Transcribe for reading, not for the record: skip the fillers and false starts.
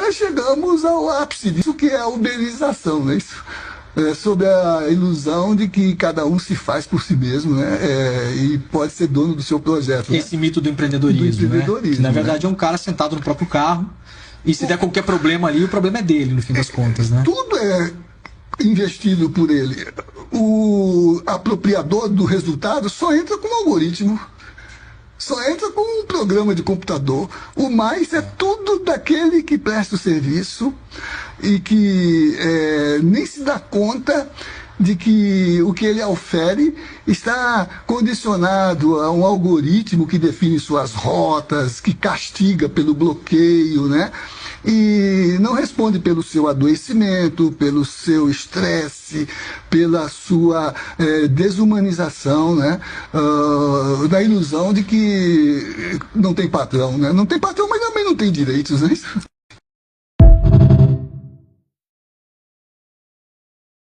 agora chegamos ao ápice disso, que é a uberização, né? Isso, sobre a ilusão de que cada um se faz por si mesmo, né? E pode ser dono do seu projeto. Esse mito do empreendedorismo, né? Que, na verdade, né? é um cara sentado no próprio carro e se der qualquer problema ali, o problema é dele, no fim das contas, né? Tudo é investido por ele. O apropriador do resultado só entra com um algoritmo, só entra com um programa de computador. O mais é tudo daquele que presta o serviço e que nem se dá conta de que o que ele ofere está condicionado a um algoritmo que define suas rotas, que castiga pelo bloqueio, né? E não responde pelo seu adoecimento, pelo seu estresse, pela sua desumanização, né? Da ilusão de que não tem patrão, né? Não tem patrão, mas também não tem direitos, né?